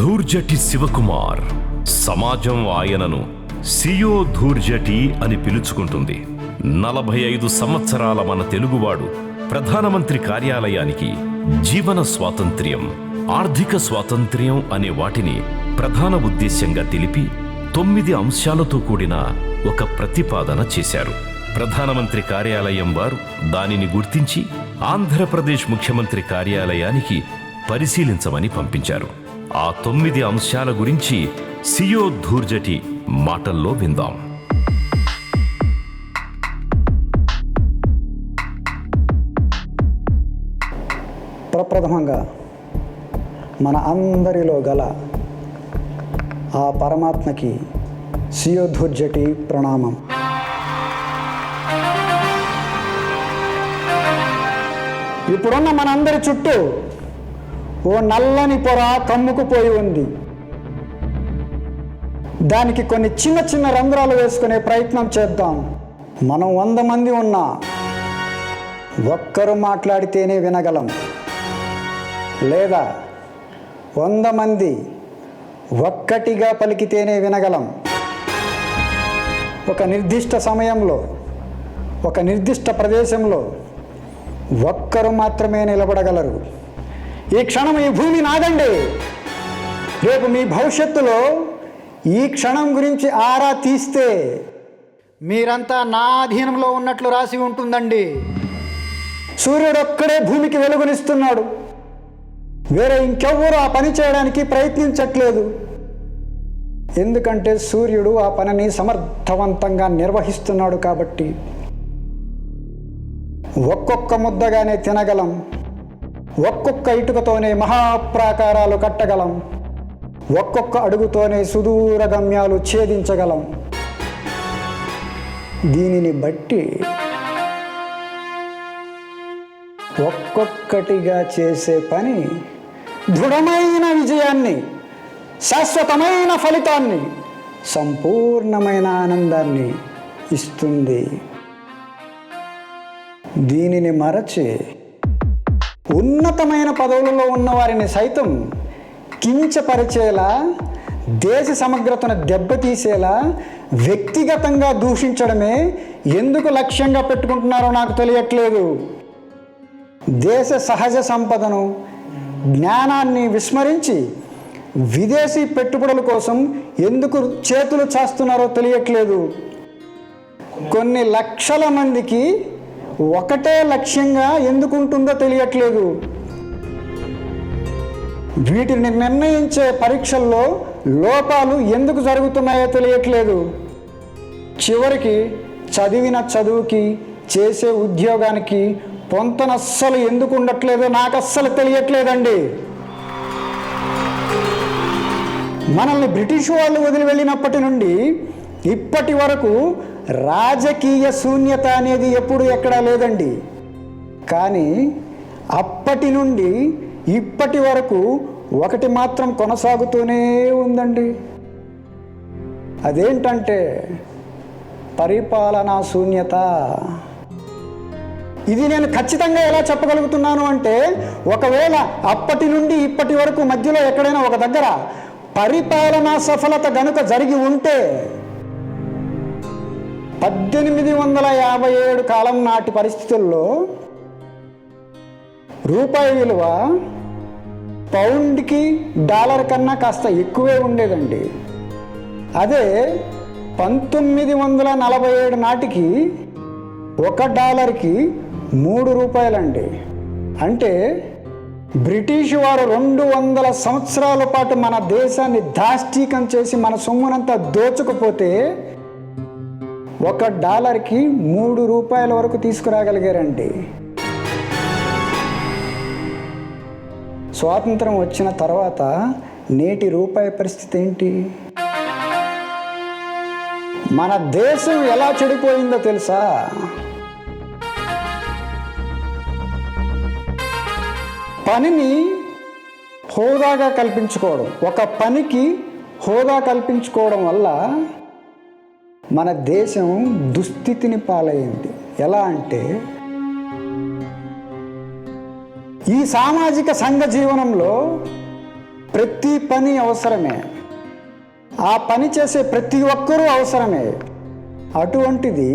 ధూర్జటి శివకుమార్. సమాజం ఆయనను సియో ధూర్జటి అని పిలుచుకుంటుంది. 45 సంవత్సరాల మన తెలుగువాడు ప్రధానమంత్రి కార్యాలయానికి జీవన స్వాతంత్ర్యం, ఆర్థిక స్వాతంత్ర్యం అనే వాటిని ప్రధాన ఉద్దేశ్యంగా తెలిపి 9 అంశాలతో కూడిన ఒక ప్రతిపాదన చేశారు. ప్రధానమంత్రి కార్యాలయం వారు దానిని గుర్తించి ఆంధ్రప్రదేశ్ ముఖ్యమంత్రి కార్యాలయానికి పరిశీలించమని పంపించారు. ఆ 9 అంశాల గురించి సియో ధూర్జటి మాటల్లో విందాం. ప్రప్రథమంగా మన అందరిలో గల ఆ పరమాత్మకి సియో ధూర్జటి ప్రణామం. ఇప్పుడున్న మనందరి చుట్టూ ఓ నల్లని పొర కమ్ముకుపోయి ఉంది. దానికి కొన్ని చిన్న చిన్న రంధ్రాలు వేసుకునే ప్రయత్నం చేద్దాం. మనం 100 మంది ఉన్నా ఒక్కరు మాట్లాడితేనే వినగలం, లేదా 100 మంది ఒక్కటిగా పలికితేనే వినగలం. ఒక నిర్దిష్ట సమయంలో ఒక నిర్దిష్ట ప్రదేశంలో ఒక్కరు మాత్రమే నిలబడగలరు. ఈ క్షణం ఈ భూమి నాదండి. రేపు మీ భవిష్యత్తులో ఈ క్షణం గురించి ఆరా తీస్తే మీరంతా నా అధీనంలో ఉన్నట్లు రాసి ఉంటుందండి. సూర్యుడు ఒక్కడే భూమికి వెలుగునిస్తున్నాడు. వేరే ఇంకెవ్వరూ ఆ పని చేయడానికి ప్రయత్నించట్లేదు. ఎందుకంటే సూర్యుడు ఆ పనిని సమర్థవంతంగా నిర్వహిస్తున్నాడు కాబట్టి. ఒక్కొక్క ముద్దగానే తినగలం, ఒక్కొక్క ఇటుకతోనే మహాప్రాకారాలు కట్టగలం, ఒక్కొక్క అడుగుతోనే సుదూర గమ్యాలు ఛేదించగలం. దీనిని బట్టి ఒక్కొక్కటిగా చేసే పని దృఢమైన విజయాన్ని, శాశ్వతమైన ఫలితాన్ని, సంపూర్ణమైన ఆనందాన్ని ఇస్తుంది. దీనిని మరచి ఉన్నతమైన పదవులలో ఉన్నవారిని సైతం కించపరిచేలా, దేశ సమగ్రతను దెబ్బతీసేలా వ్యక్తిగతంగా దూషించడమే ఎందుకు లక్ష్యంగా పెట్టుకుంటున్నారో నాకు తెలియట్లేదు. దేశ సహజ సంపదను, జ్ఞానాన్ని విస్మరించి విదేశీ పెట్టుబడుల కోసం ఎందుకు చేతులు చాస్తున్నారో తెలియట్లేదు. కొన్ని లక్షల మందికి ఒకటే లక్ష్యంగా ఎందుకు ఉంటుందో తెలియట్లేదు. వీటిని నిర్ణయించే పరీక్షల్లో లోపాలు ఎందుకు జరుగుతున్నాయో తెలియట్లేదు. చివరికి చదివిన చదువుకి, చేసే ఉద్యోగానికి పొంతనస్సలు ఎందుకు ఉండట్లేదో నాకు అస్సలు తెలియట్లేదండి. మనల్ని బ్రిటిష్ వాళ్ళు వదిలి వెళ్ళినప్పటి నుండి ఇప్పటి వరకు రాజకీయ శూన్యత అనేది ఎప్పుడు ఎక్కడా లేదండి. కానీ అప్పటి నుండి ఇప్పటి వరకు ఒకటి మాత్రం కొనసాగుతూనే ఉందండి. అదేంటంటే పరిపాలనా శూన్యత. ఇది నేను ఖచ్చితంగా ఎలా చెప్పగలుగుతున్నాను అంటే, ఒకవేళ అప్పటి నుండి ఇప్పటి వరకు మధ్యలో ఎక్కడైనా ఒక దగ్గర పరిపాలనా సఫలత గనుక జరిగి ఉంటే 1857 కాలం నాటి పరిస్థితుల్లో రూపాయి విలువ పౌండ్కి డాలర్ కన్నా కాస్త ఎక్కువే ఉండేదండి. అదే 1947 నాటికి $1కి 3 రూపాయలండి. అంటే బ్రిటిష్ వారు 200 సంవత్సరాల పాటు మన దేశాన్ని దాష్టీకం చేసి మన సొమ్మునంతా దోచుకుపోతే $1కి 3 రూపాయల వరకు తీసుకురాగలిగారండి. స్వాతంత్రం వచ్చిన తర్వాత నేటి రూపాయి పరిస్థితి ఏంటి? మన దేశం ఎలా చెడిపోయిందో తెలుసా? పనిని హోదాగా కల్పించుకోవడం, ఒక పనికి హోదా కల్పించుకోవడం వల్ల మన దేశం దుస్థితిని పాలైంది. ఎలా అంటే, ఈ సామాజిక సంఘ జీవనంలో ప్రతి పని అవసరమే, ఆ పని చేసే ప్రతి ఒక్కరూ అవసరమే. అటువంటిది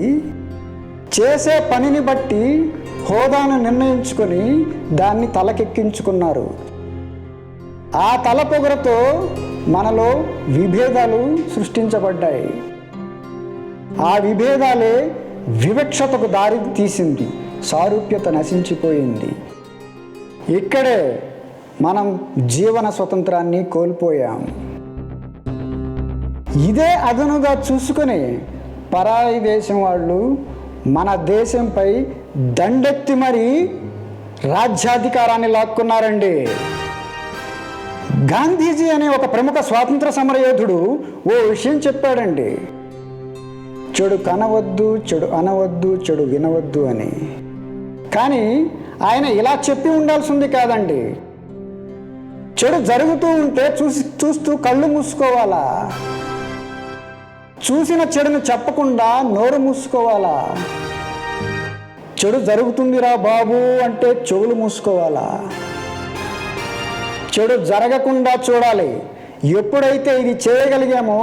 చేసే పనిని బట్టి హోదాను నిర్ణయించుకొని దాన్ని తలకెక్కించుకున్నారు. ఆ తలపొగరతో మనలో విభేదాలు సృష్టించబడ్డాయి. ఆ విభేదాలే వివక్షతకు దారి తీసింది, సారూప్యత నశించిపోయింది. ఇక్కడే మనం జీవన స్వతంత్రాన్ని కోల్పోయాం. ఇదే అదనుగా చూసుకొని పరాయి దేశం వాళ్ళు మన దేశంపై దండెత్తి మరీ రాజ్యాధికారాన్ని లాక్కున్నారండి. గాంధీజీ అనే ఒక ప్రముఖ స్వాతంత్ర సమరయోధుడు ఓ విషయం చెప్పాడండి, చెడు కనవద్దు, చెడు అనవద్దు, చెడు వినవద్దు అని. కానీ ఆయన ఇలా చెప్పి ఉండాల్సింది కాదండి. చెడు జరుగుతూ ఉంటే చూస్తూ కళ్ళు మూసుకోవాలా, చూసిన చెడును చెప్పకుండా నోరు మూసుకోవాలా. చెడు జరుగుతుందిరా బాబు అంటే చెవులు మూసుకోవాలా. చెడు జరగకుండా చూడాలి. ఎప్పుడైతే ఇది చేయగలిగామో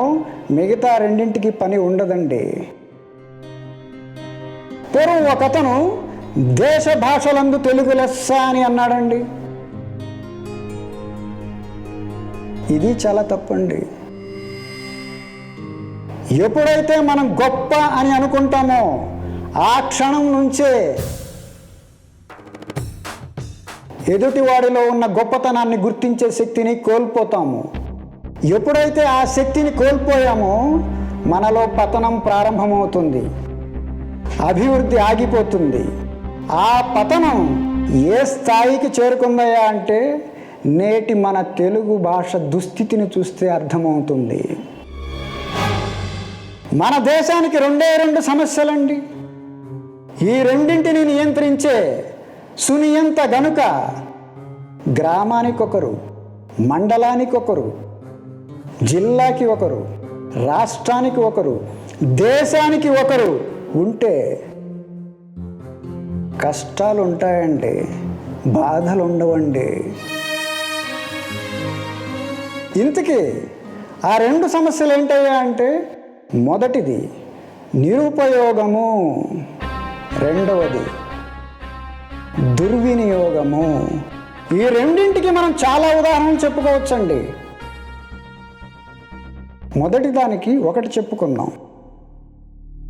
మిగతా రెండింటికి పని ఉండదండి. పూర్వం ఒకతను దేశ భాషలందు తెలుగు లెస్స అని అన్నాడండి. ఇది చాలా తప్పండి. ఎప్పుడైతే మనం గొప్ప అని అనుకుంటామో ఆ క్షణం నుంచే ఎదుటివాడిలో ఉన్న గొప్పతనాన్ని గుర్తించే శక్తిని కోల్పోతాము. ఎప్పుడైతే ఆ శక్తిని కోల్పోయామో మనలో పతనం ప్రారంభమవుతుంది, అభివృద్ధి ఆగిపోతుంది. ఆ పతనం ఏ స్థాయికి చేరుకుందయా అంటే నేటి మన తెలుగు భాష దుస్థితిని చూస్తే అర్థమవుతుంది. మన దేశానికి రెండు సమస్యలండి. ఈ రెండింటిని నియంత్రించే సునియంత గనుక గ్రామానికొకరు, మండలానికొకరు, జిల్లాకి ఒకరు, రాష్ట్రానికి ఒకరు, దేశానికి ఒకరు ఉంటే కష్టాలు ఉంటాయండి, బాధలు ఉండవండి. ఇంతకీ ఆ రెండు సమస్యలు ఏంటయ్యా అంటే, మొదటిది నిరుపయోగము, రెండవది దుర్వినియోగము. ఈ రెండింటికి మనం చాలా ఉదాహరణలు చెప్పుకోవచ్చండి. మొదటి దానికి ఒకటి చెప్పుకుందాం.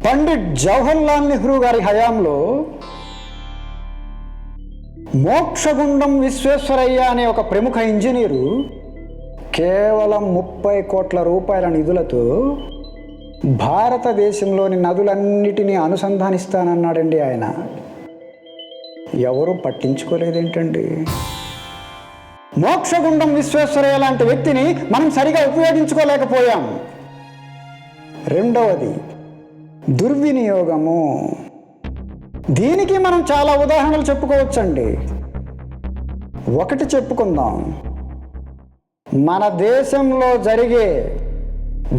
పండిట్ జవహర్లాల్ నెహ్రూ గారి హయాంలో మోక్షగుండం విశ్వేశ్వరయ్య అనే ఒక ప్రముఖ ఇంజనీరు కేవలం 30 కోట్ల రూపాయల నిధులతో భారతదేశంలోని నదులన్నిటినీ అనుసంధానిస్తానన్నాడండి. ఆయన ఎవరు పట్టించుకోలేదేంటండి? మోక్షగుండం విశ్వేశ్వరయ్య లాంటి వ్యక్తిని మనం సరిగా ఉపయోగించుకోలేకపోయాం. రెండవది దుర్వినియోగము. దీనికి మనం చాలా ఉదాహరణలు చెప్పుకోవచ్చండి. ఒకటి చెప్పుకుందాం. మన దేశంలో జరిగే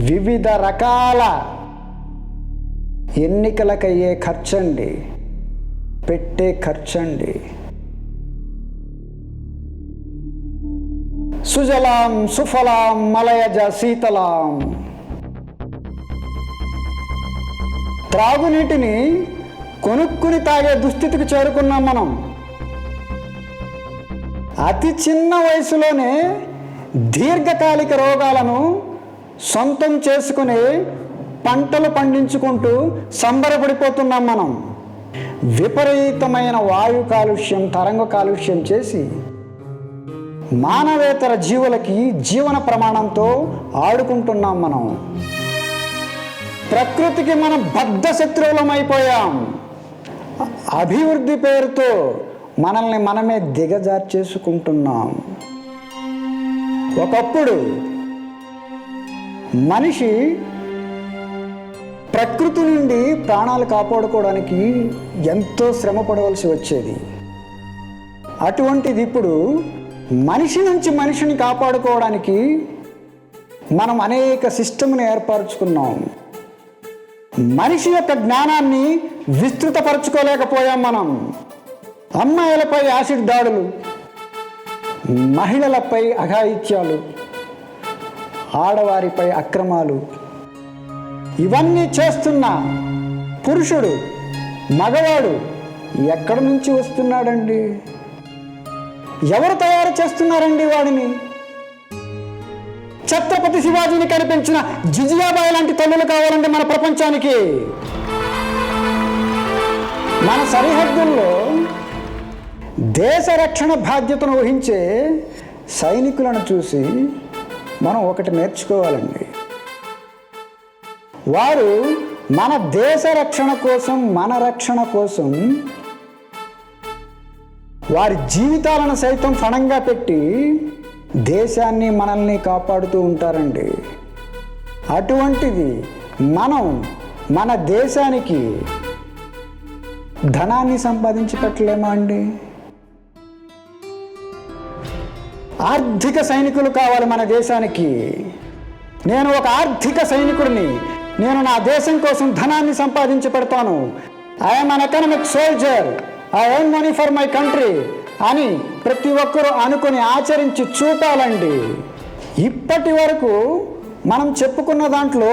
వివిధ రకాల ఎన్నికలకయ్యే ఖర్చండి, పెట్టే ఖర్చండి. సుజలాం సుఫలాం మలయజ శీతలాం. త్రాగునీటిని కొనుక్కుని తాగే దుస్థితికి చేరుకున్నాం మనం. అతి చిన్న వయసులోనే దీర్ఘకాలిక రోగాలను సొంతం చేసుకుని పంటలు పండించుకుంటూ సంబరపడిపోతున్నాం మనం. విపరీతమైన వాయు కాలుష్యం, తరంగ కాలుష్యం చేసి మానవేతర జీవులకి జీవన ప్రమాణంతో ఆడుకుంటున్నాం మనం. ప్రకృతికి మనం బద్ధ శత్రువులం అయిపోయాం. అభివృద్ధి పేరుతో మనల్ని మనమే దిగజార్చేసుకుంటున్నాం. ఒకప్పుడు మనిషి ప్రకృతి నుండి ప్రాణాలు కాపాడుకోవడానికి ఎంతో శ్రమ పడవలసి వచ్చేది. అటువంటిది ఇప్పుడు మనిషి నుంచి మనిషిని కాపాడుకోవడానికి మనం అనేక సిస్టమ్ని ఏర్పరచుకున్నాం. మనిషి యొక్క జ్ఞానాన్ని విస్తృతపరచుకోలేకపోయాం మనం. అమ్మాయిలపై యాసిడ్ దాడులు, మహిళలపై అఘాయిత్యాలు, ఆడవారిపై అక్రమాలు, ఇవన్నీ చేస్తున్న పురుషుడు, మగవాడు ఎక్కడి నుంచి వస్తున్నాడండి? ఎవరు తయారు చేస్తున్నారండి వాడిని? ఛత్రపతి శివాజీని కనిపించిన జిజియాబాయి లాంటి తల్లులు కావాలండి మన ప్రపంచానికి. మన సరిహద్దుల్లో దేశ రక్షణ బాధ్యతను వహించే సైనికులను చూసి మనం ఒకటి నేర్చుకోవాలండి. వారు మన దేశ రక్షణ కోసం, మన రక్షణ కోసం వారి జీవితాలను సైతం ఫణంగా పెట్టి దేశాన్ని, మనల్ని కాపాడుతూ ఉంటారండి. అటువంటిది మనం మన దేశానికి ధనాన్ని సంపాదించి పెట్టలేమా అండి? ఆర్థిక సైనికులు కావాలి మన దేశానికి. నేను ఒక ఆర్థిక సైనికుడిని, నేను నా దేశం కోసం ధనాన్ని సంపాదించి పెడతాను. I'm an economic soldier, I earn money for my country అని ప్రతి ఒక్కరూ అనుకుని ఆచరించి చూపాలండి. ఇప్పటి వరకు మనం చెప్పుకున్న దాంట్లో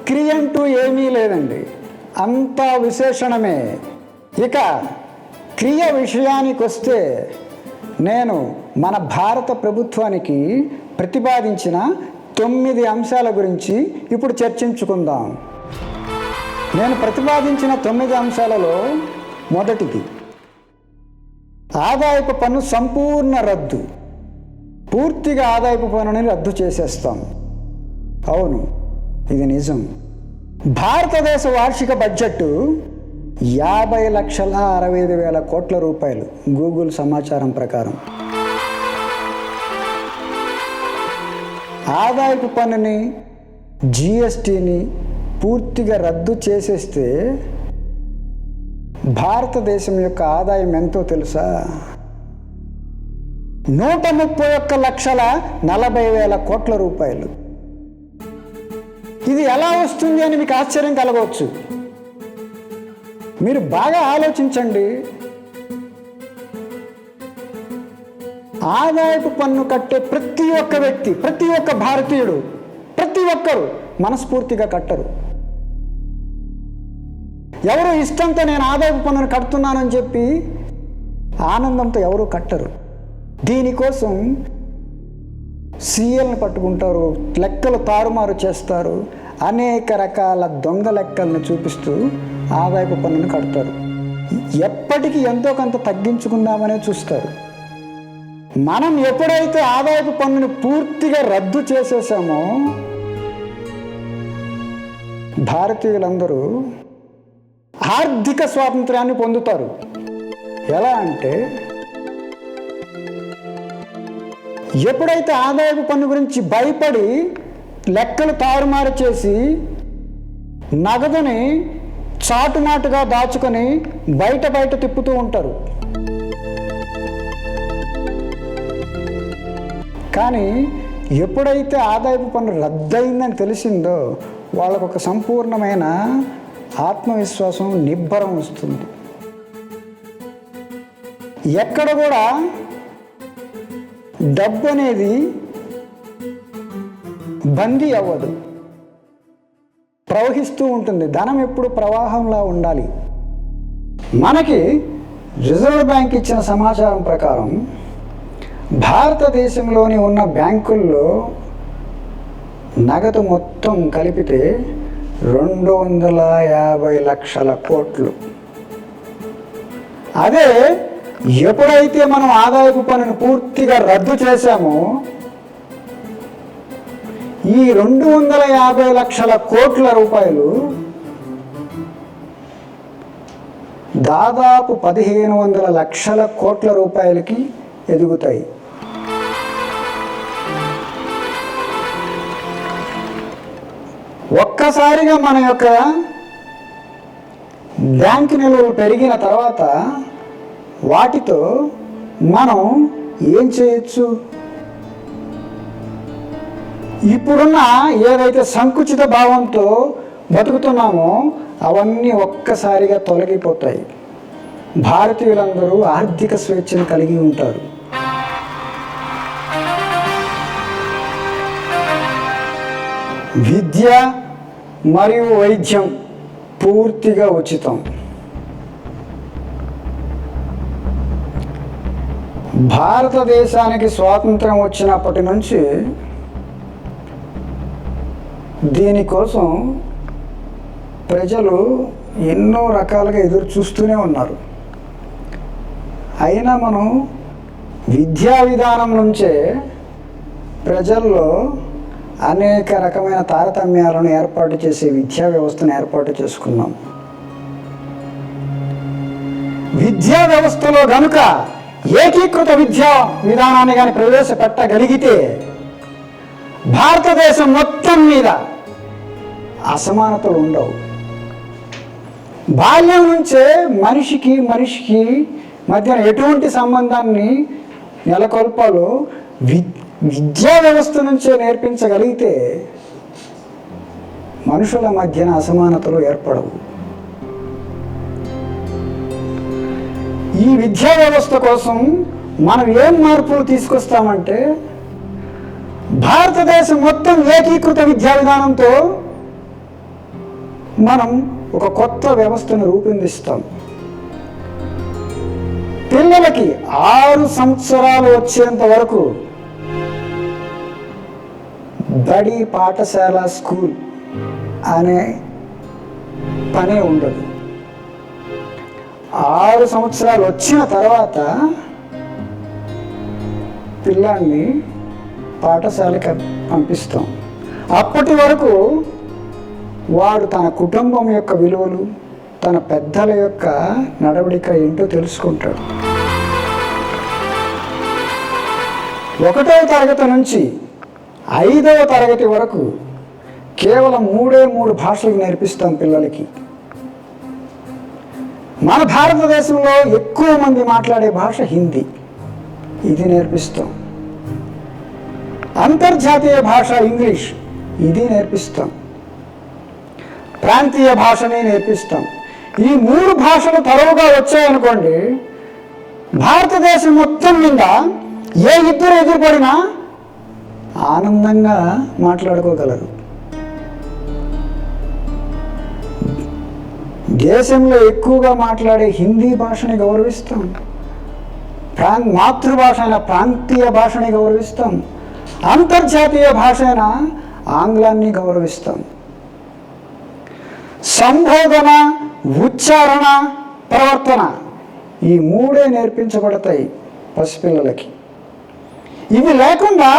క్రియ అంటూ ఏమీ లేదండి, అంతా విశేషణమే. ఇక క్రియ విషయానికి వస్తే, నేను మన భారత ప్రభుత్వానికి ప్రతిపాదించిన 9 అంశాల గురించి ఇప్పుడు చర్చించుకుందాం. నేను ప్రతిపాదించిన 9 అంశాలలో మొదటిది ఆదాయపు పన్ను సంపూర్ణ రద్దు. పూర్తిగా ఆదాయపు పన్నుని రద్దు చేసేస్తాం. అవును, ఇది నిజం. భారతదేశ వార్షిక బడ్జెట్ 50,65,000 కోట్ల రూపాయలు, గూగుల్ సమాచారం ప్రకారం. ఆదాయపు పన్నుని, జిఎస్టిని పూర్తిగా రద్దు చేసేస్తే భారతదేశం యొక్క ఆదాయం ఎంతో తెలుసా? 131,40,40,000 కోట్ల రూపాయలు. ఇది ఎలా వస్తుంది అని మీకు ఆశ్చర్యం కలగవచ్చు. మీరు బాగా ఆలోచించండి. ఆదాయపు పన్ను కట్టే ప్రతి ఒక్క వ్యక్తి, ప్రతి ఒక్క భారతీయుడు, ప్రతి ఒక్కరు మనస్ఫూర్తిగా కట్టరు. ఎవరు ఇష్టంతో నేను ఆదాయపు పన్నును కడుతున్నానని చెప్పి ఆనందంతో ఎవరు కట్టరు. దీనికోసం సీఎల్ని పట్టుకుంటారు, లెక్కలు తారుమారు చేస్తారు, అనేక రకాల దొంగ లెక్కలను చూపిస్తూ ఆదాయపు పన్నును కడతారు. ఎప్పటికీ ఎంతో కొంత తగ్గించుకుందామనే చూస్తారు. మనం ఎప్పుడైతే ఆదాయపు పన్నుని పూర్తిగా రద్దు చేసేసామో భారతీయులందరూ ఆర్థిక స్వాతంత్ర్యాన్ని పొందుతారు. ఎలా అంటే, ఎప్పుడైతే ఆదాయపు పన్ను గురించి భయపడి లెక్కలు తారుమారు చేసి నగదుని చాటుమాటుగా దాచుకొని బయట తిప్పుతూ ఉంటారు. కానీ ఎప్పుడైతే ఆదాయపు పన్ను రద్దయిందని తెలిసిందో వాళ్ళకు ఒక సంపూర్ణమైన ఆత్మవిశ్వాసం, నిబ్బరం వస్తుంది. ఎక్కడ కూడా డబ్బు అనేది బందీ అవ్వదు, ప్రవహిస్తూ ఉంటుంది. ధనం ఎప్పుడు ప్రవాహంలా ఉండాలి. మనకి రిజర్వ్ బ్యాంక్ ఇచ్చిన సమాచారం ప్రకారం భారతదేశంలోని ఉన్న బ్యాంకుల్లో నగదు మొత్తం కలిపితే 250 లక్షల కోట్లు. అదే ఎప్పుడైతే మనం ఆదాయపు పన్నును పూర్తిగా రద్దు చేశామో ఈ 250 లక్షల కోట్ల రూపాయలు దాదాపు 1,500 లక్షల కోట్ల రూపాయలకి ఎదుగుతాయి. ఒక్కసారిగా మన యొక్క బ్యాంక్ నిల్వలు పెరిగిన తర్వాత వాటితో మనం ఏం చేయొచ్చు? ఇప్పుడున్న ఏదైతే సంకుచిత భావంతో బతుకుతున్నామో అవన్నీ ఒక్కసారిగా తొలగిపోతాయి. భారతీయులందరూ ఆర్థిక స్వేచ్ఛను కలిగి ఉంటారు. విద్య మరియు వైద్యం పూర్తిగా ఉచితం. భారతదేశానికి స్వాతంత్రం వచ్చినప్పటి నుంచి దీనికోసం ప్రజలు ఎన్నో రకాలుగా ఎదురు చూస్తూనే ఉన్నారు. అయినా మనం విద్యా విధానం నుంచే ప్రజల్లో అనేక రకమైన తారతమ్యాలను ఏర్పాటు చేసే విద్యా వ్యవస్థను ఏర్పాటు చేసుకున్నాం. విద్యా వ్యవస్థలో గనుక ఏకీకృత విద్యా విధానాన్ని కానీ ప్రవేశపెట్టగలిగితే భారతదేశం మొత్తం మీద అసమానతలు ఉండవు. బాల్యం నుంచే మనిషికి మధ్యన ఎటువంటి సంబంధాన్ని నెలకొల్పాలో విద్యా వ్యవస్థ నుంచే నేర్పించగలిగితే మనుషుల మధ్యన అసమానతలు ఏర్పడవు. ఈ విద్యా వ్యవస్థ కోసం మనం ఏం మార్పులు తీసుకొస్తామంటే భారతదేశం మొత్తం ఏకీకృత విద్యా విధానంతో మనం ఒక కొత్త వ్యవస్థను రూపొందిస్తాం. పిల్లలకి 6 సంవత్సరాలు వచ్చేంత వరకు బడి, పాఠశాల, స్కూల్ అనే పనే ఉండదు. 6 సంవత్సరాలు వచ్చిన తర్వాత పిల్లాన్ని పాఠశాలకి పంపిస్తాం. అప్పటి వరకు వాడు తన కుటుంబం యొక్క విలువలు, తన పెద్దల యొక్క నడవడిక ఏంటో తెలుసుకుంటాడు. 1వ తరగతి నుంచి 5వ తరగతి వరకు కేవలం 3 భాషలు నేర్పిస్తాం పిల్లలకి. మన భారతదేశంలో ఎక్కువ మంది మాట్లాడే భాష హిందీ, ఇది నేర్పిస్తాం. అంతర్జాతీయ భాష ఇంగ్లీష్, ఇది నేర్పిస్తాం. ప్రాంతీయ భాషని నేర్పిస్తాం. ఈ 3 భాషలు తరువుగా వచ్చాయనుకోండి, భారతదేశం మొత్తం మీద ఏ ఇద్దరు ఎదురుపడినా ఆనందంగా మాట్లాడుకోగలరు. దేశంలో ఎక్కువగా మాట్లాడే హిందీ భాషని గౌరవిస్తాం. మాతృభాష అయిన ప్రాంతీయ భాషని గౌరవిస్తాం. అంతర్జాతీయ భాష అయిన ఆంగ్లాన్ని గౌరవిస్తాం. సంబోధన, ఉచ్చారణ, ప్రవర్తన ఈ 3 నేర్పించబడతాయి పసిపిల్లలకి. ఇవి లేకుండా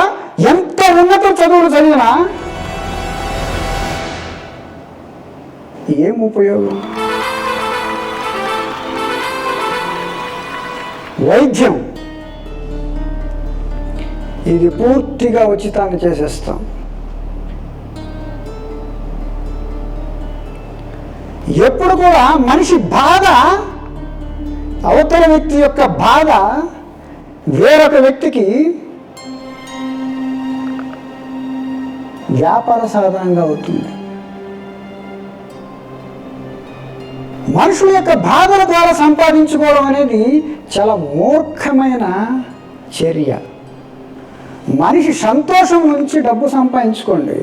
ఎంత ఉన్నత చదువులు చదివినా ఏం ఉపయోగం? వైద్యం ఇది పూర్తిగా ఉచితాన్ని చేసేస్తాం. ఎప్పుడు కూడా మనిషి బాధ, అవతల వ్యక్తి యొక్క బాధ వేరొక వ్యక్తికి వ్యాపార సాధనంగా అవుతుంది. మనుషుల యొక్క బాధల ద్వారా సంపాదించుకోవడం అనేది చాలా మూర్ఖమైన చర్య. మనిషి సంతోషం నుంచి డబ్బు సంపాదించుకోండి,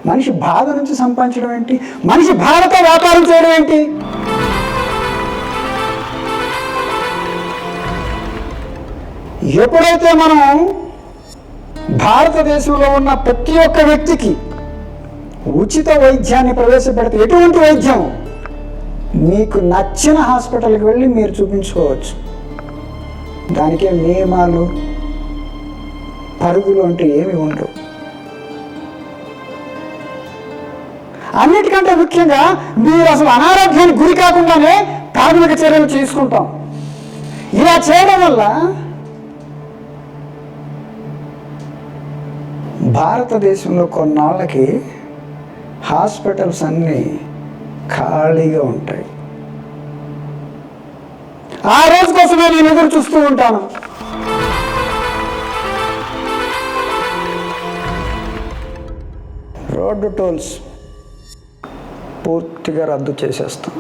మనిషి బాధ నుంచి సంపాదించడం ఏంటి? మనిషి బాధతో వ్యాపారం చేయడం ఏంటి? ఎప్పుడైతే మనం భారతదేశంలో ఉన్న ప్రతి ఒక్క వ్యక్తికి ఉచిత వైద్యాన్ని ప్రవేశపెడితే, ఎటువంటి వైద్యం? మీకు నచ్చిన హాస్పిటల్కి వెళ్ళి మీరు చూపించుకోవచ్చు. దానికే నియమాలు, పరుగులు అంటే ఏమి ఉండవు. అన్నిటికంటే ముఖ్యంగా మీరు అసలు అనారోగ్యానికి గురి కాకుండానే ప్రాథమిక చర్యలు చేసుకుంటాం. ఇలా చేయడం వల్ల భారతదేశంలో కొన్నాళ్ళకి హాస్పిటల్స్ అన్నీ ఖాళీగా ఉంటాయి. ఆ రోజు కోసమే నేను ఎదురు చూస్తూ ఉంటాను. రోడ్డు టోల్స్ పూర్తిగా రద్దు చేసేస్తాం.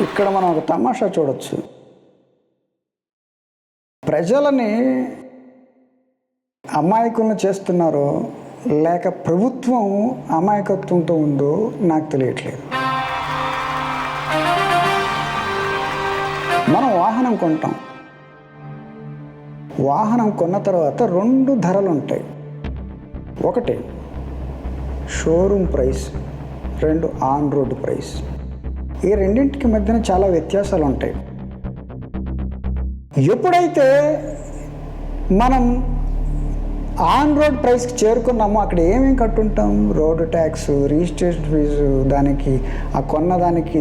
ఇక్కడ మనం ఒక తమాషా చూడొచ్చు. ప్రజలని అమాయకులను చేస్తున్నారో లేక ప్రభుత్వం అమాయకత్వంతో ఉందో నాకు తెలియట్లేదు. మనం వాహనం కొంటాం. వాహనం కొన్న తర్వాత 2 ధరలు ఉంటాయి. ఒకటి showroom price, 2 on road price. ఈ రెండింటికి మధ్యన చాలా వ్యత్యాసాలు ఉంటాయి. ఎప్పుడైతే మనం ఆన్ రోడ్ ప్రైస్కి చేరుకున్నామో అక్కడ ఏమేమి కట్టుంటాం? రోడ్డు ట్యాక్స్, రిజిస్ట్రేషన్ ఫీజు, దానికి ఆ కొన్నదానికి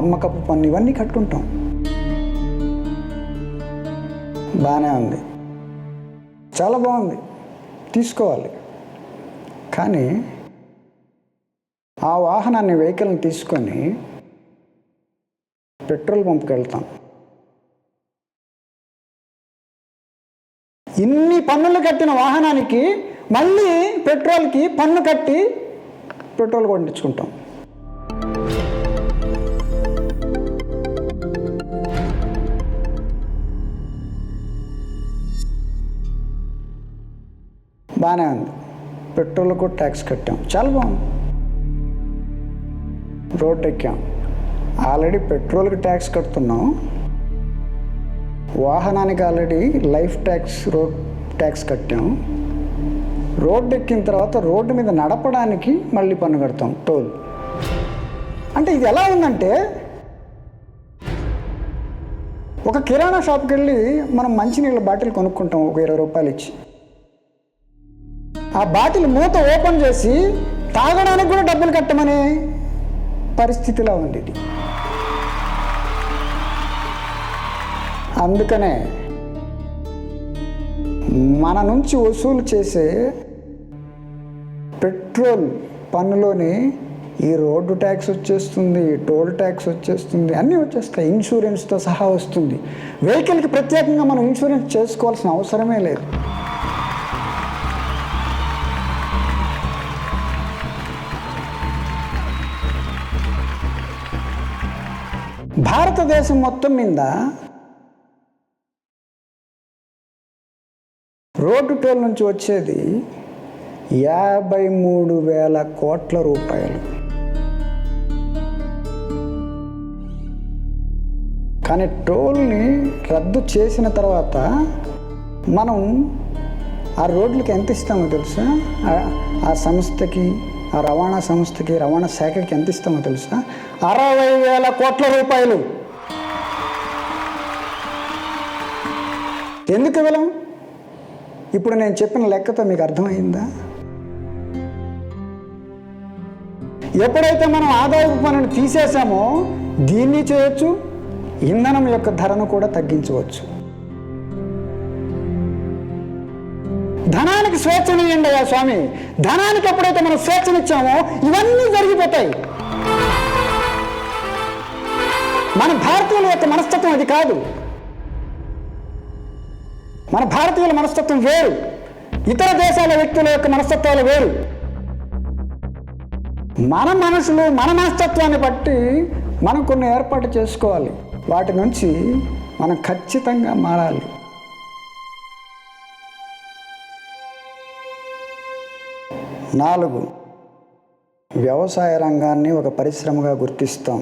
అమ్మకపు పన్ను, ఇవన్నీ కట్టుంటాం. బాగానే ఉంది, చాలా బాగుంది, తీసుకోవాలి. కానీ ఆ వాహనాన్ని, వెహికల్ని తీసుకొని పెట్రోల్ పంప్కి వెళ్తాం. ఇన్ని పన్నులు కట్టిన వాహనానికి మళ్ళీ పెట్రోల్కి పన్ను కట్టి పెట్రోల్ కొట్టించుకుంటాం. బాగానే ఉంది, పెట్రోల్కు ట్యాక్స్ కట్టాం, చాలా బాగుంది. రోడ్డు ఎక్కాం, ఆల్రెడీ పెట్రోల్కి ట్యాక్స్ కడుతున్నాం, వాహనానికి already life tax, road tax కట్టాం. రోడ్డు ఎక్కిన తర్వాత రోడ్డు మీద నడపడానికి మళ్ళీ పన్ను కడతాం, టోల్. అంటే ఇది ఎలా ఉందంటే, ఒక కిరాణా షాప్కి వెళ్ళి మనం మంచినీళ్ళ బాటిల్ కొనుక్కుంటాం ఒక 20 రూపాయలు ఇచ్చి. ఆ బాటిల్ మూత ఓపెన్ చేసి తాగడానికి కూడా డబ్బులు కట్టమనే పరిస్థితిలో ఉంది ఇది. అందుకనే మన నుంచి వసూలు చేసే పెట్రోల్ పన్నులోని ఈ రోడ్డు ట్యాక్స్ వచ్చేస్తుంది, టోల్ ట్యాక్స్ వచ్చేస్తుంది, అన్నీ వచ్చేస్తాయి, ఇన్సూరెన్స్తో సహా వస్తుంది. వెహికల్కి ప్రత్యేకంగా మనం ఇన్సూరెన్స్ చేసుకోవాల్సిన అవసరమే లేదు. భారతదేశం మొత్తం మీద రోడ్డు టోల్ నుంచి వచ్చేది 53,000 కోట్ల రూపాయలు. కానీ టోల్ని రద్దు చేసిన తర్వాత మనం ఆ రోడ్లకి ఎంత ఇస్తామో తెలుసా? ఆ సంస్థకి, ఆ రవాణా సంస్థకి, రవాణా శాఖకి ఎంత ఇస్తామో తెలుసా? 60,000 కోట్ల రూపాయలు. ఎందుకు ఇవ్వలేం? ఇప్పుడు నేను చెప్పిన లెక్కతో మీకు అర్థమైందా? ఎప్పుడైతే మనం ఆదాయపు పన్నును తీసేసామో దీన్ని చేయొచ్చు, ఇంధనం యొక్క ధరను కూడా తగ్గించవచ్చు. ధనానికి స్వేచ్ఛనివ్వండి స్వామి. ధనానికి ఎప్పుడైతే మనం స్వేచ్ఛనిచ్చామో ఇవన్నీ జరిగిపోతాయి. మన భారతీయుల యొక్క మనస్తత్వం అది కాదు. మన భారతీయుల మనస్తత్వం వేరు, ఇతర దేశాల వ్యక్తుల యొక్క మనస్తత్వాలు వేరు. మన మనసులు, మన మనస్తత్వాన్ని బట్టి మనం కొన్ని ఏర్పాటు చేసుకోవాలి. వాటి నుంచి మనం ఖచ్చితంగా మారాలి. నాలుగు, వ్యవసాయ రంగాన్ని ఒక పరిశ్రమగా గుర్తిస్తాం.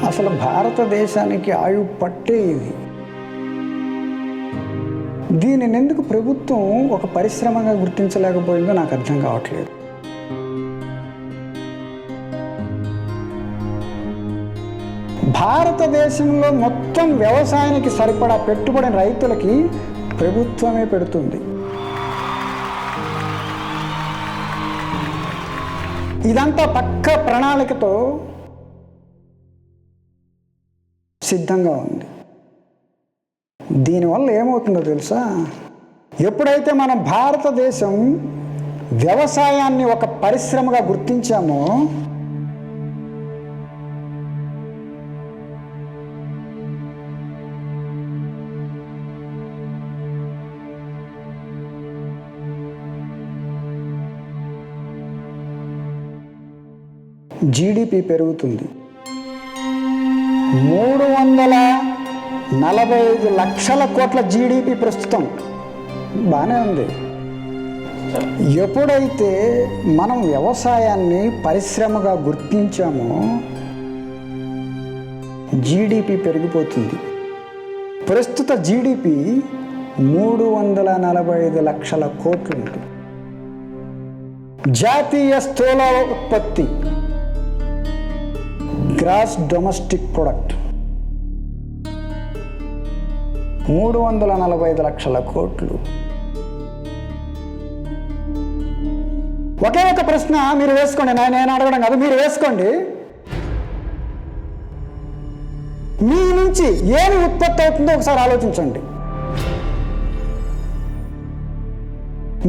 అసలు భారతదేశానికి ఆయు పట్టే ఇది. దీనిని ఎందుకు ప్రభుత్వం ఒక పరిశ్రమగా గుర్తించలేకపోయిందో నాకు అర్థం కావట్లేదు. భారతదేశంలో మొత్తం వ్యవసాయానికి సరిపడా పెట్టుబడిని రైతులకి ప్రభుత్వమే పెడుతుంది. ఇదంతా పక్కా ప్రణాళికతో సిద్ధంగా ఉంది. దీనివల్ల ఏమవుతుందో తెలుసా? ఎప్పుడైతే మనం భారతదేశం వ్యవసాయాన్ని ఒక పరిశ్రమగా గుర్తించామో జీడిపి పెరుగుతుంది, 345 లక్షల కోట్ల జీడిపి ప్రస్తుతం. బాగానే ఉంది. ఎప్పుడైతే మనం వ్యవసాయాన్ని పరిశ్రమగా గుర్తించామో జీడిపి పెరిగిపోతుంది. ప్రస్తుత జీడిపి 345 లక్షల కోట్లు ఉంది. జాతీయ స్థూల ఉత్పత్తి గ్రాస్ డొమెస్టిక్ ప్రొడక్ట్ 345 లక్షల కోట్లు. ఒకే ఒక ప్రశ్న మీరు వేసుకోండి, నేను అడగడం కాదు, మీరు వేసుకోండి. మీ నుంచి ఏమి ఉత్పత్తి అవుతుందో ఒకసారి ఆలోచించండి.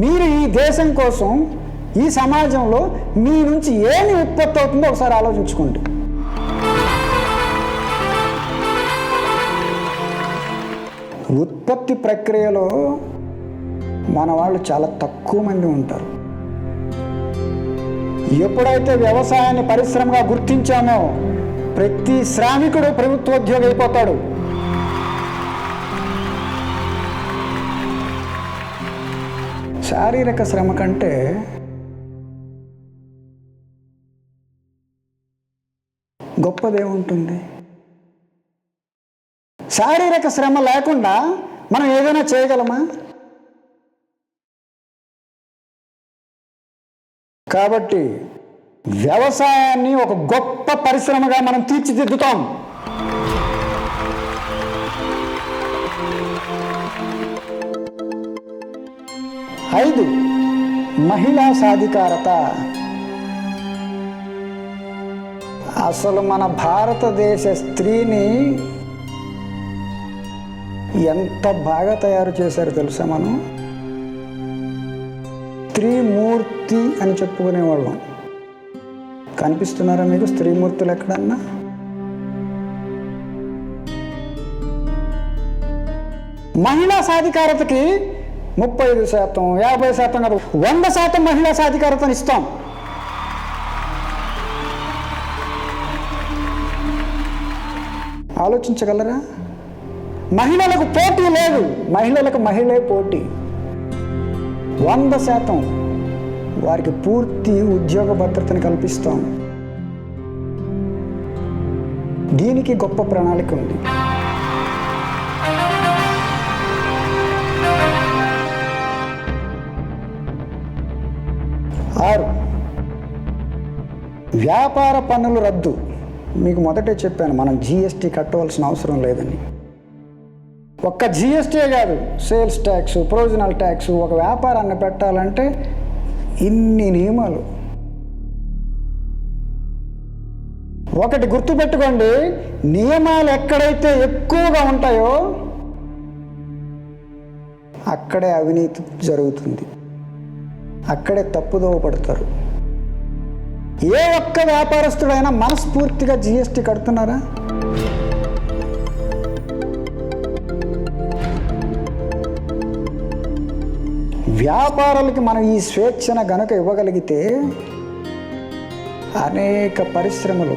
మీరు ఈ దేశం కోసం, ఈ సమాజంలో మీ నుంచి ఏమి ఉత్పత్తి అవుతుందో ఒకసారి ఆలోచించుకోండి. ఉత్పత్తి ప్రక్రియలో మన వాళ్ళు చాలా తక్కువ మంది ఉంటారు. ఎప్పుడైతే వ్యవసాయాన్ని పరిశ్రమగా గుర్తించామో ప్రతి శ్రామికుడు ప్రభుత్వోద్యోగి అయిపోతాడు. శారీరక శ్రమ కంటే గొప్పదేముంటుంది? శారీరక శ్రమ లేకుండా మనం ఏదైనా చేయగలమా? కాబట్టి వ్యవసాయాన్ని ఒక గొప్ప పరిశ్రమగా మనం తీర్చిదిద్దుతాం. ఐదు, మహిళా సాధికారత. అసలు మన భారతదేశ స్త్రీని ఎంత బాగా తయారు చేశారు తెలుసా? మనం స్త్రీమూర్తి అని చెప్పుకునేవాళ్ళం. కనిపిస్తున్నారా మీకు స్త్రీమూర్తులు ఎక్కడన్నా? మహిళా సాధికారతకి 35%, 50% కాదు, 100% మహిళా సాధికారతను ఇస్తాం. ఆలోచించగలరా? మహిళలకు పోటీ లేదు, మహిళలకు మహిళే పోటీ. 100% వారికి పూర్తి ఉద్యోగ భద్రతను కల్పిస్తాం. దీనికి గొప్ప ప్రణాళిక ఉంది. ఆరు, వ్యాపార పన్నుల రద్దు. మీకు మొదటే చెప్పాను, మనం జిఎస్టీ కట్టవలసిన అవసరం లేదని. ఒక్క జిఎస్టీ కాదు, సేల్స్ ట్యాక్స్, ప్రొవిజనల్ ట్యాక్స్. ఒక వ్యాపారాన్ని పెట్టాలంటే ఇన్ని నియమాలు. ఒకటి గుర్తుపెట్టుకోండి, నియమాలు ఎక్కడైతే ఎక్కువగా ఉంటాయో అక్కడే అవినీతి జరుగుతుంది, అక్కడే తప్పుదోవ పడతారు. ఏ ఒక్క వ్యాపారస్తుడైనా మనస్ఫూర్తిగా జిఎస్టీ కడుతున్నారా? వ్యాపారాలకి మనం ఈ స్వేచ్ఛను గనుక ఇవ్వగలిగితే అనేక పరిశ్రమలు,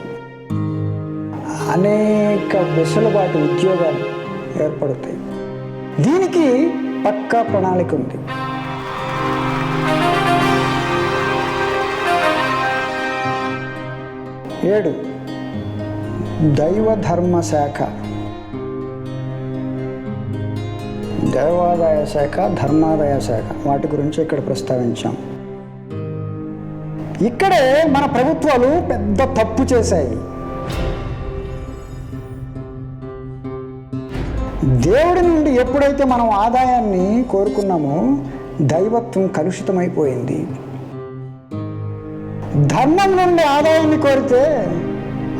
అనేక వెసులుబాటు ఉద్యోగాలు ఏర్పడతాయి. దీనికి పక్కా ప్రణాళిక ఉంది. ఏడు, దైవ ధర్మ శాఖ. దేవాదాయ శాఖ, ధర్మాదాయ శాఖ, వాటి గురించి ఇక్కడ ప్రస్తావించాం. ఇక్కడే మన ప్రభుత్వాలు పెద్ద తప్పు చేశాయి. దేవుడి నుండి ఎప్పుడైతే మనం ఆదాయాన్ని కోరుకున్నామో దైవత్వం కలుషితమైపోయింది. ధర్మం నుండి ఆదాయాన్ని కోరితే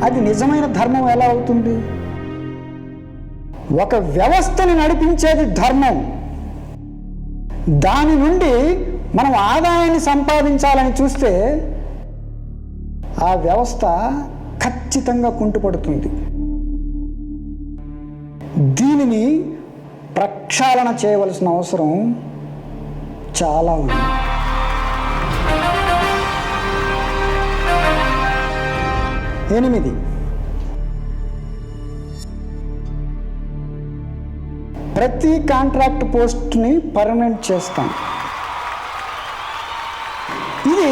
అది నిజమైన ధర్మం ఎలా అవుతుంది? ఒక వ్యవస్థని నడిపించేది ధర్మం. దాని నుండి మనం ఆదాయాన్ని సంపాదించాలని చూస్తే ఆ వ్యవస్థ ఖచ్చితంగా కుంటుపడుతుంది. దీనిని ప్రక్షాళన చేయవలసిన అవసరం చాలా ఉంది. ఎనిమిది, ప్రతి కాంట్రాక్ట్ పోస్ట్ని పర్మనెంట్ చేస్తాం. ఇది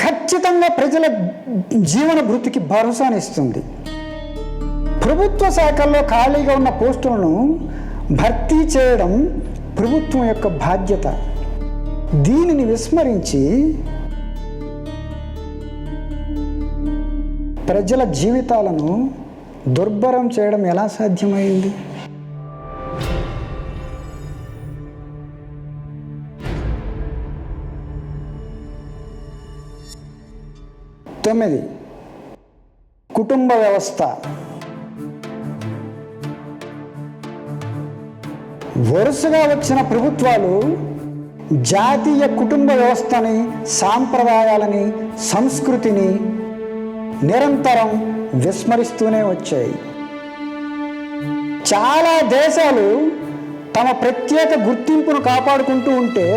ఖచ్చితంగా ప్రజల జీవన భృతికి భరోసానిస్తుంది. ప్రభుత్వ శాఖల్లో ఖాళీగా ఉన్న పోస్టులను భర్తీ చేయడం ప్రభుత్వం యొక్క బాధ్యత. దీనిని విస్మరించి ప్రజల జీవితాలను దుర్భరం చేయడం ఎలా సాధ్యమైంది? తొమ్మిది, కుటుంబ వ్యవస్థ. వరుసగా వచ్చిన ప్రభుత్వాలు జాతీయ కుటుంబ వ్యవస్థని, సాంప్రదాయాలని, సంస్కృతిని నిరంతరం విస్మరిస్తూనే వచ్చాయి. చాలా దేశాలు తమ ప్రత్యేక గుర్తింపును కాపాడుకుంటూ ఉంటే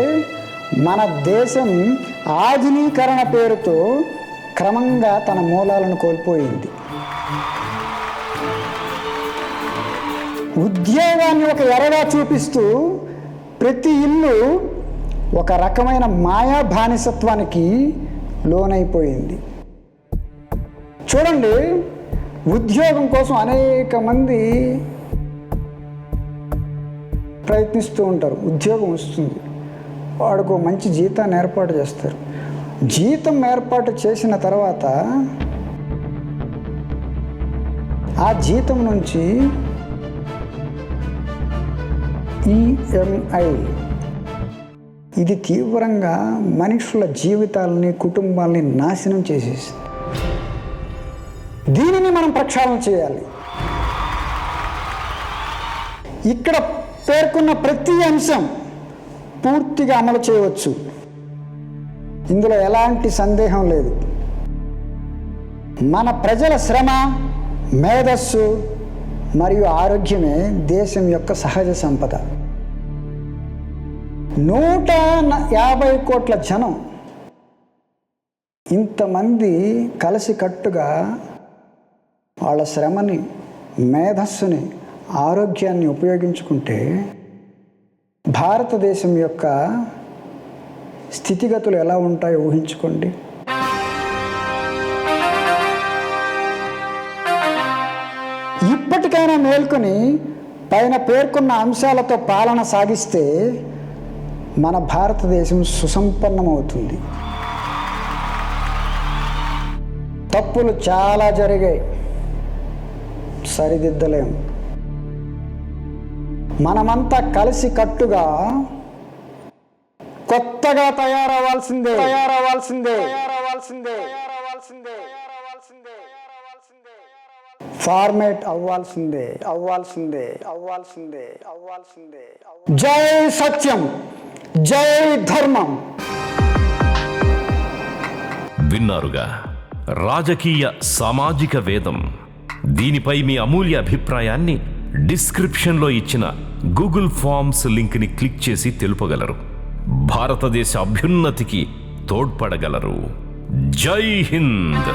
మన దేశం ఆధునీకరణ పేరుతో క్రమంగా తన మూలాలను కోల్పోయింది. ఉద్యోగాన్ని ఒక ఎరగా చూపిస్తూ ప్రతి ఇల్లు ఒక రకమైన మాయా బానిసత్వానికి లోనైపోయింది. చూడండి, ఉద్యోగం కోసం అనేక మంది ప్రయత్నిస్తూ ఉంటారు. ఉద్యోగం వస్తుంది, వాడికి మంచి జీతాన్ని ఏర్పాటు చేస్తారు. జీతం ఏర్పాటు చేసిన తర్వాత ఆ జీతం నుంచి ఈఎంఐ, ఇది తీవ్రంగా మనుషుల జీవితాలని, కుటుంబాలని నాశనం చేసేసింది. దీనిని మనం ప్రక్షాళన చేయాలి. ఇక్కడ పేర్కొన్న ప్రతి అంశం పూర్తిగా అమలు చేయవచ్చు, ఇందులో ఎలాంటి సందేహం లేదు. మన ప్రజల శ్రమ, మేధస్సు మరియు ఆరోగ్యమే దేశం యొక్క సహజ సంపద. 150 కోట్ల జనం ఇంతమంది కలిసికట్టుగా వాళ్ళ శ్రమని, మేధస్సుని, ఆరోగ్యాన్ని ఉపయోగించుకుంటే భారతదేశం యొక్క స్థితిగతులు ఎలా ఉంటాయో ఊహించుకోండి. ఇప్పటికైనా మేల్కొని పైన పేర్కొన్న అంశాలతో పాలన సాగిస్తే మన భారతదేశం సుసంపన్నమవుతుంది. తప్పులు చాలా జరిగాయి, సరిదిద్దలేం. మనమంతా కలిసి కట్టుగా కొత్తగా తయారవ్వాల్సిందే. ఫార్మేట్ అవ్వాల్సిందే. జై సత్యం, జై ధర్మం. విన్నారుగా రాజకీయ సామాజిక వేదం. దీనిపై మీ అమూల్య అభిప్రాయాన్ని డిస్క్రిప్షన్లో ఇచ్చిన గూగుల్ ఫామ్స్ లింక్ని క్లిక్ చేసి తెలుపగలరు. భారతదేశ అభ్యున్నతికి తోడ్పడగలరు. జై హింద్.